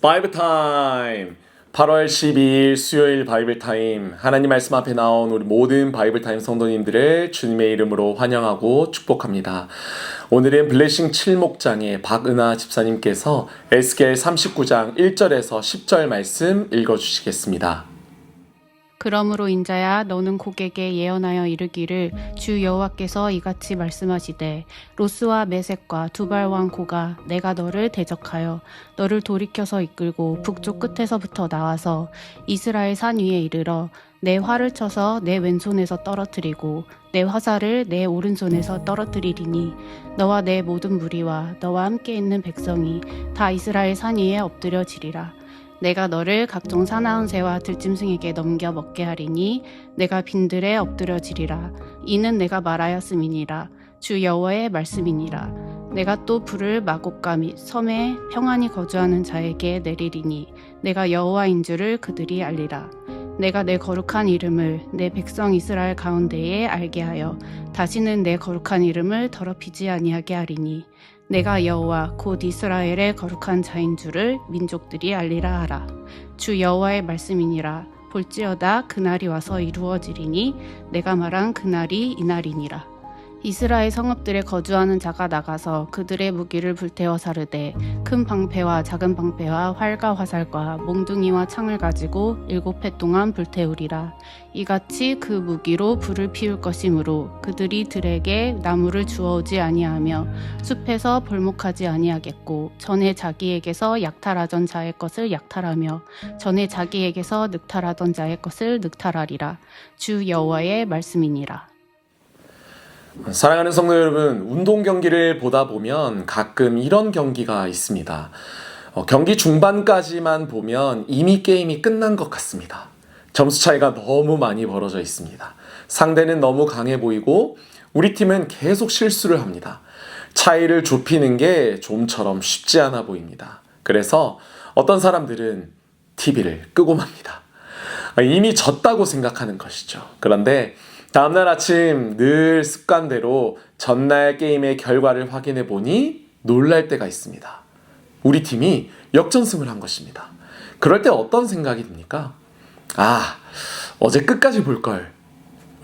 바이블 타임 8월 12일 수요일 바이블 타임 하나님 말씀 앞에 나온 우리 모든 바이블 타임 성도님들을 주님의 이름으로 환영하고 축복합니다. 오늘은 블레싱 7목장의 박은하 집사님께서 에스겔 39장 1절에서 10절 말씀 읽어주시겠습니다. 그러므로 인자야 너는 고객에 예언하여 이르기를 주 여호와께서 이같이 말씀하시되 로스와 메섹과 두발 왕 고가 내가 너를 대적하여 너를 돌이켜서 이끌고 북쪽 끝에서부터 나와서 이스라엘 산 위에 이르러 내 활을 쳐서 내 왼손에서 떨어뜨리고 내 화살을 내 오른손에서 떨어뜨리리니 너와 내 모든 무리와 너와 함께 있는 백성이 다 이스라엘 산 위에 엎드려지리라. 내가 너를 각종 사나운 새와 들짐승에게 넘겨 먹게 하리니 내가 빈들에 엎드려지리라. 이는 내가 말하였음이니라. 주 여호와의 말씀이니라. 내가 또 불을 마곡과 및 섬에 평안히 거주하는 자에게 내리리니 내가 여호와인 줄을 그들이 알리라. 내가 내 거룩한 이름을 내 백성 이스라엘 가운데에 알게 하여 다시는 내 거룩한 이름을 더럽히지 아니하게 하리니 내가 여호와 곧 이스라엘의 거룩한 자인 줄을 민족들이 알리라 하라. 주 여호와의 말씀이니라. 볼지어다 그날이 와서 이루어지리니 내가 말한 그날이 이날이니라. 이스라엘 성읍들에 거주하는 자가 나가서 그들의 무기를 불태워 사르되 큰 방패와 작은 방패와 활과 화살과 몽둥이와 창을 가지고 7해 동안 불태우리라. 이같이 그 무기로 불을 피울 것이므로 그들이 들에게 나무를 주워오지 아니하며 숲에서 벌목하지 아니하겠고 전에 자기에게서 약탈하던 자의 것을 약탈하며 전에 자기에게서 늑탈하던 자의 것을 늑탈하리라. 주 여호와의 말씀이니라. 사랑하는 성도 여러분, 운동 경기를 보다 보면 가끔 이런 경기가 있습니다. 경기 중반까지만 보면 이미 게임이 끝난 것 같습니다. 점수 차이가 너무 많이 벌어져 있습니다. 상대는 너무 강해 보이고 우리 팀은 계속 실수를 합니다. 차이를 좁히는 게 좀처럼 쉽지 않아 보입니다. 그래서 어떤 사람들은 TV를 끄고 맙니다. 이미 졌다고 생각하는 것이죠. 그런데 다음날 아침 늘 습관대로 전날 게임의 결과를 확인해 보니 놀랄 때가 있습니다. 우리 팀이 역전승을 한 것입니다. 그럴 때 어떤 생각이 듭니까? 어제 끝까지 볼 걸.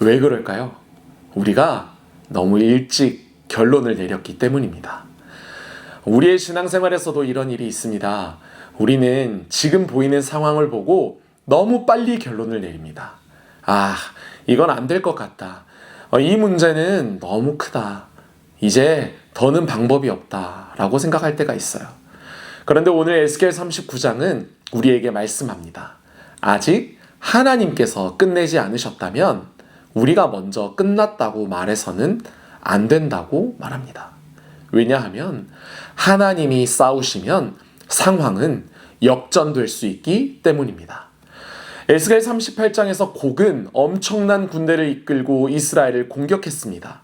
왜 그럴까요? 우리가 너무 일찍 결론을 내렸기 때문입니다. 우리의 신앙생활에서도 이런 일이 있습니다. 우리는 지금 보이는 상황을 보고 너무 빨리 결론을 내립니다. 이건 안 될 것 같다. 이 문제는 너무 크다. 이제 더는 방법이 없다. 라고 생각할 때가 있어요. 그런데 오늘 에스겔 39장은 우리에게 말씀합니다. 아직 하나님께서 끝내지 않으셨다면 우리가 먼저 끝났다고 말해서는 안 된다고 말합니다. 왜냐하면 하나님이 싸우시면 상황은 역전될 수 있기 때문입니다. 에스겔 38장에서 곡은 엄청난 군대를 이끌고 이스라엘을 공격했습니다.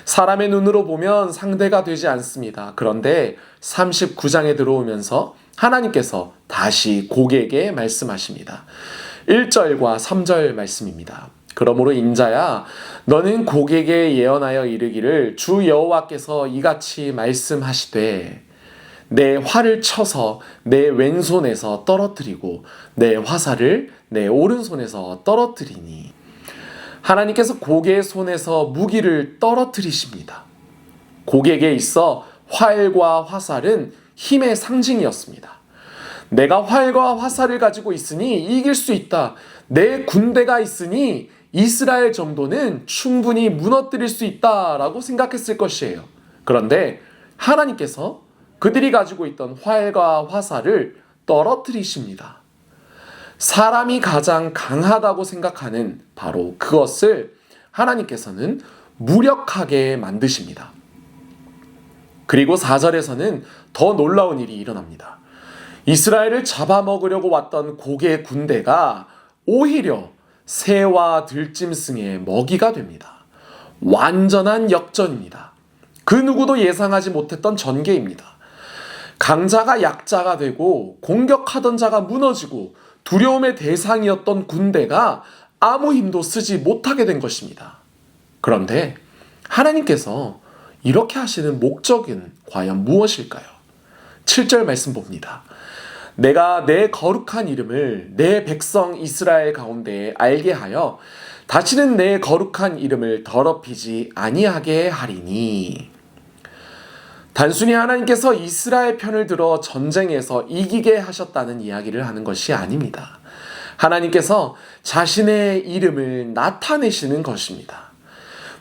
사람의 눈으로 보면 상대가 되지 않습니다. 그런데 39장에 들어오면서 하나님께서 다시 곡에게 말씀하십니다. 1절과 3절 말씀입니다. 그러므로 인자야 너는 곡에게 예언하여 이르기를 주 여호와께서 이같이 말씀하시되 내 활을 쳐서 내 왼손에서 떨어뜨리고 내 화살을 내 오른손에서 떨어뜨리니 하나님께서 고개의 손에서 무기를 떨어뜨리십니다. 고개에 있어 활과 화살은 힘의 상징이었습니다. 내가 활과 화살을 가지고 있으니 이길 수 있다. 내 군대가 있으니 이스라엘 정도는 충분히 무너뜨릴 수 있다라고 생각했을 것이에요. 그런데 하나님께서 그들이 가지고 있던 활과 화살을 떨어뜨리십니다. 사람이 가장 강하다고 생각하는 바로 그것을 하나님께서는 무력하게 만드십니다. 그리고 4절에서는 더 놀라운 일이 일어납니다. 이스라엘을 잡아먹으려고 왔던 곡의 군대가 오히려 새와 들짐승의 먹이가 됩니다. 완전한 역전입니다. 그 누구도 예상하지 못했던 전개입니다. 강자가 약자가 되고 공격하던 자가 무너지고 두려움의 대상이었던 군대가 아무 힘도 쓰지 못하게 된 것입니다. 그런데 하나님께서 이렇게 하시는 목적은 과연 무엇일까요? 7절 말씀 봅니다. 내가 내 거룩한 이름을 내 백성 이스라엘 가운데 알게 하여 다시는 내 거룩한 이름을 더럽히지 아니하게 하리니. 단순히 하나님께서 이스라엘 편을 들어 전쟁에서 이기게 하셨다는 이야기를 하는 것이 아닙니다. 하나님께서 자신의 이름을 나타내시는 것입니다.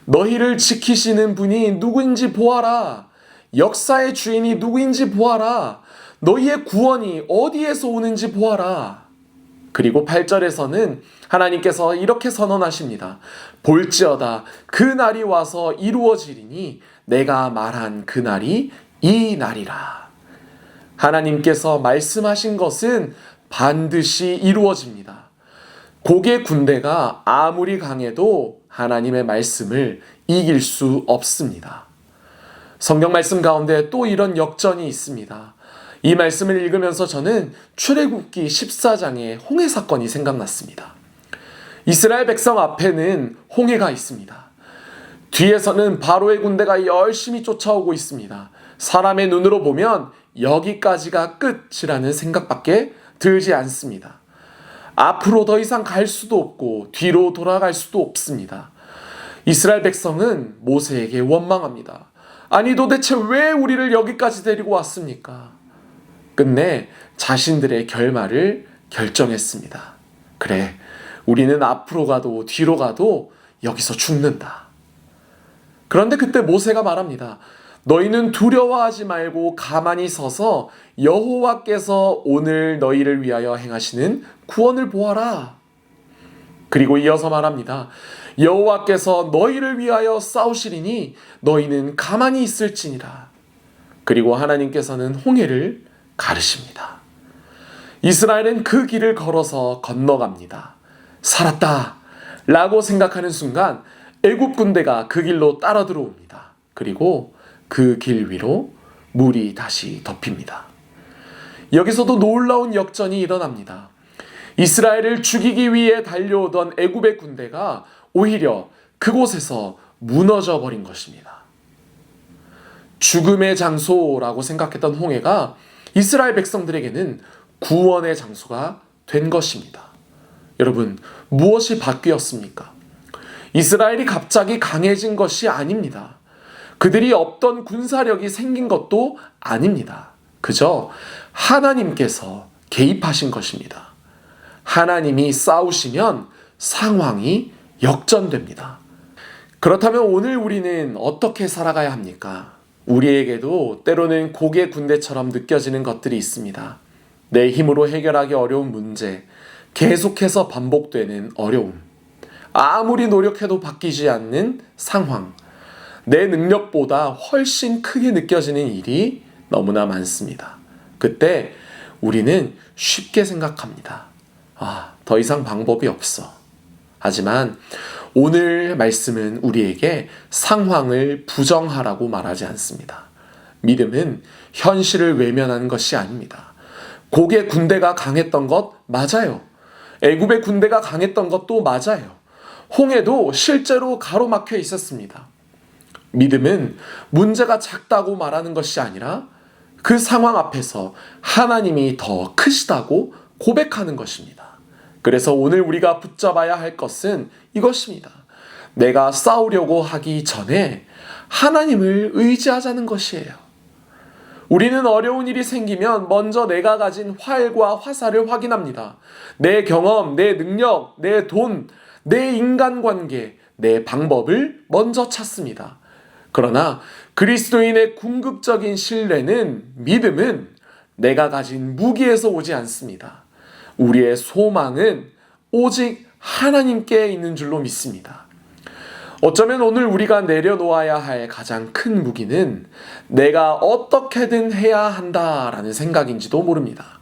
너희를 지키시는 분이 누구인지 보아라. 역사의 주인이 누구인지 보아라. 너희의 구원이 어디에서 오는지 보아라. 그리고 8절에서는 하나님께서 이렇게 선언하십니다. 볼지어다 그 날이 와서 이루어지리니 내가 말한 그 날이 이 날이라. 하나님께서 말씀하신 것은 반드시 이루어집니다. 곡의 군대가 아무리 강해도 하나님의 말씀을 이길 수 없습니다. 성경 말씀 가운데 또 이런 역전이 있습니다. 이 말씀을 읽으면서 저는 출애굽기 14장의 홍해 사건이 생각났습니다. 이스라엘 백성 앞에는 홍해가 있습니다. 뒤에서는 바로의 군대가 열심히 쫓아오고 있습니다. 사람의 눈으로 보면 여기까지가 끝이라는 생각밖에 들지 않습니다. 앞으로 더 이상 갈 수도 없고 뒤로 돌아갈 수도 없습니다. 이스라엘 백성은 모세에게 원망합니다. 아니 도대체 왜 우리를 여기까지 데리고 왔습니까? 끝내 자신들의 결말을 결정했습니다. 그래, 우리는 앞으로 가도 뒤로 가도 여기서 죽는다. 그런데 그때 모세가 말합니다. 너희는 두려워하지 말고 가만히 서서 여호와께서 오늘 너희를 위하여 행하시는 구원을 보아라. 그리고 이어서 말합니다. 여호와께서 너희를 위하여 싸우시리니 너희는 가만히 있을지니라. 그리고 하나님께서는 홍해를 가르십니다. 이스라엘은 그 길을 걸어서 건너갑니다. 살았다 라고 생각하는 순간 애굽 군대가 그 길로 따라 들어옵니다. 그리고 그 길 위로 물이 다시 덮입니다. 여기서도 놀라운 역전이 일어납니다. 이스라엘을 죽이기 위해 달려오던 애굽의 군대가 오히려 그곳에서 무너져 버린 것입니다. 죽음의 장소라고 생각했던 홍해가 이스라엘 백성들에게는 구원의 장소가 된 것입니다. 여러분, 무엇이 바뀌었습니까? 이스라엘이 갑자기 강해진 것이 아닙니다. 그들이 없던 군사력이 생긴 것도 아닙니다. 그저 하나님께서 개입하신 것입니다. 하나님이 싸우시면 상황이 역전됩니다. 그렇다면 오늘 우리는 어떻게 살아가야 합니까? 우리에게도 때로는 곡의 군대처럼 느껴지는 것들이 있습니다. 내 힘으로 해결하기 어려운 문제, 계속해서 반복되는 어려움, 아무리 노력해도 바뀌지 않는 상황, 내 능력보다 훨씬 크게 느껴지는 일이 너무나 많습니다. 그때 우리는 쉽게 생각합니다. 더 이상 방법이 없어. 하지만 오늘 말씀은 우리에게 상황을 부정하라고 말하지 않습니다. 믿음은 현실을 외면하는 것이 아닙니다. 곡의 군대가 강했던 것 맞아요. 애굽의 군대가 강했던 것도 맞아요. 홍해도 실제로 가로막혀 있었습니다. 믿음은 문제가 작다고 말하는 것이 아니라 그 상황 앞에서 하나님이 더 크시다고 고백하는 것입니다. 그래서 오늘 우리가 붙잡아야 할 것은 이것입니다. 내가 싸우려고 하기 전에 하나님을 의지하자는 것이에요. 우리는 어려운 일이 생기면 먼저 내가 가진 활과 화살을 확인합니다. 내 경험, 내 능력, 내 돈, 내 인간관계, 내 방법을 먼저 찾습니다. 그러나 그리스도인의 궁극적인 신뢰는, 믿음은 내가 가진 무기에서 오지 않습니다. 우리의 소망은 오직 하나님께 있는 줄로 믿습니다. 어쩌면 오늘 우리가 내려놓아야 할 가장 큰 무기는 내가 어떻게든 해야 한다라는 생각인지도 모릅니다.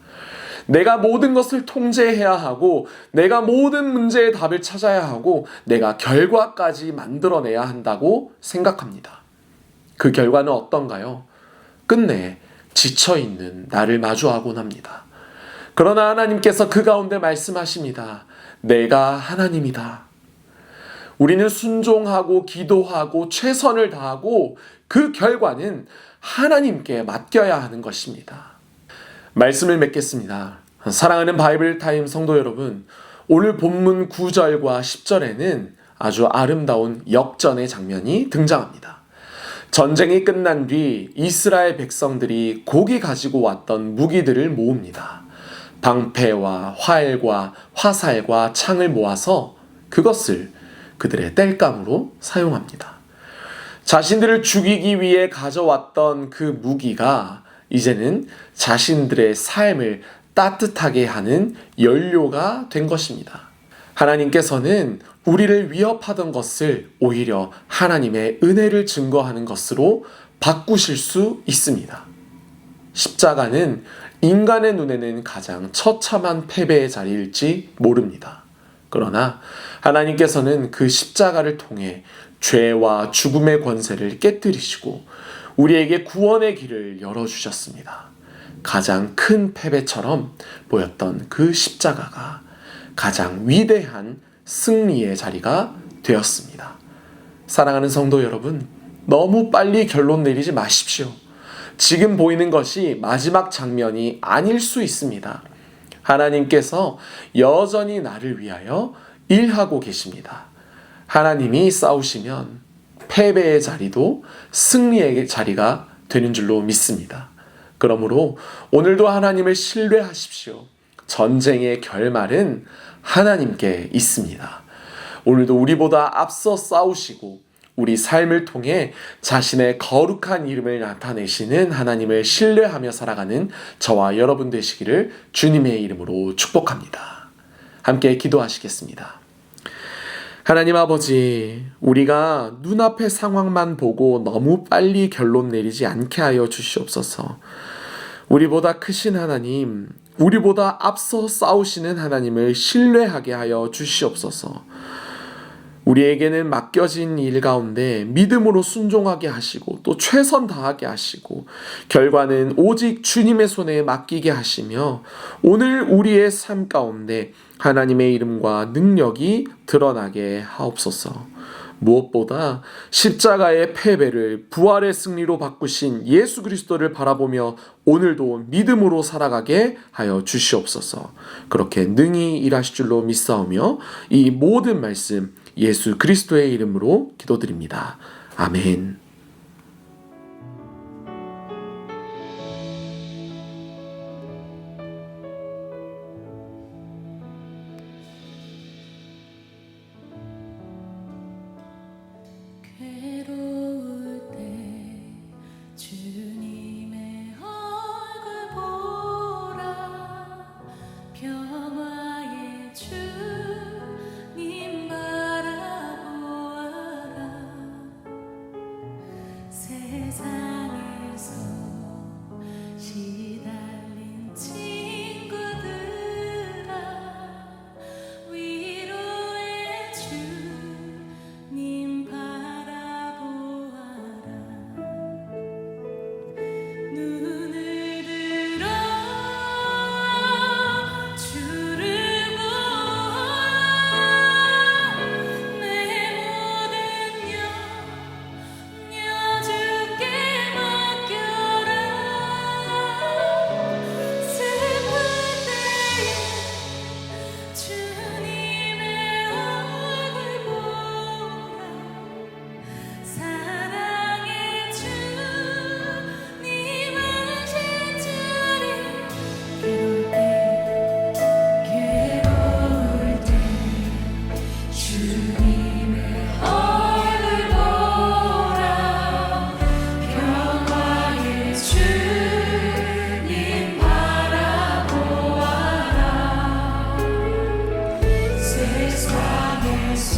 내가 모든 것을 통제해야 하고, 내가 모든 문제의 답을 찾아야 하고, 내가 결과까지 만들어내야 한다고 생각합니다. 그 결과는 어떤가요? 끝내 지쳐있는 나를 마주하곤 합니다. 그러나 하나님께서 그 가운데 말씀하십니다. 내가 하나님이다. 우리는 순종하고 기도하고 최선을 다하고 그 결과는 하나님께 맡겨야 하는 것입니다. 말씀을 맺겠습니다. 사랑하는 바이블 타임 성도 여러분, 오늘 본문 9절과 10절에는 아주 아름다운 역전의 장면이 등장합니다. 전쟁이 끝난 뒤 이스라엘 백성들이 고기 가지고 왔던 무기들을 모읍니다. 방패와 활과 화살과 창을 모아서 그것을 그들의 땔감으로 사용합니다. 자신들을 죽이기 위해 가져왔던 그 무기가 이제는 자신들의 삶을 따뜻하게 하는 연료가 된 것입니다. 하나님께서는 우리를 위협하던 것을 오히려 하나님의 은혜를 증거하는 것으로 바꾸실 수 있습니다. 십자가는 인간의 눈에는 가장 처참한 패배의 자리일지 모릅니다. 그러나 하나님께서는 그 십자가를 통해 죄와 죽음의 권세를 깨뜨리시고 우리에게 구원의 길을 열어주셨습니다. 가장 큰 패배처럼 보였던 그 십자가가 가장 위대한 승리의 자리가 되었습니다. 사랑하는 성도 여러분, 너무 빨리 결론 내리지 마십시오. 지금 보이는 것이 마지막 장면이 아닐 수 있습니다. 하나님께서 여전히 나를 위하여 일하고 계십니다. 하나님이 싸우시면 패배의 자리도 승리의 자리가 되는 줄로 믿습니다. 그러므로 오늘도 하나님을 신뢰하십시오. 전쟁의 결말은 하나님께 있습니다. 오늘도 우리보다 앞서 싸우시고 우리 삶을 통해 자신의 거룩한 이름을 나타내시는 하나님을 신뢰하며 살아가는 저와 여러분 되시기를 주님의 이름으로 축복합니다. 함께 기도하시겠습니다. 하나님 아버지, 우리가 눈앞의 상황만 보고 너무 빨리 결론 내리지 않게 하여 주시옵소서. 우리보다 크신 하나님, 우리보다 앞서 싸우시는 하나님을 신뢰하게 하여 주시옵소서. 우리에게는 맡겨진 일 가운데 믿음으로 순종하게 하시고 또 최선 다하게 하시고 결과는 오직 주님의 손에 맡기게 하시며 오늘 우리의 삶 가운데 하나님의 이름과 능력이 드러나게 하옵소서. 무엇보다 십자가의 패배를 부활의 승리로 바꾸신 예수 그리스도를 바라보며 오늘도 믿음으로 살아가게 하여 주시옵소서. 그렇게 능히 일하실 줄로 믿사오며 이 모든 말씀 예수 그리스도의 이름으로 기도드립니다. 아멘. 괴로울 때 주님의 얼굴 보라 평화의 주님 바라보아라 세상에서 시달린 친구들아 위로의 주님 눈을 들어 주를 보아 내 모든 염려 주께 맡겨라 슬플 때에 주님의 얼굴 보라 사랑의 주님 하신 자리 괴로울 때 주님의 얼굴 보라 평화의 주님 바라보아라 세상에서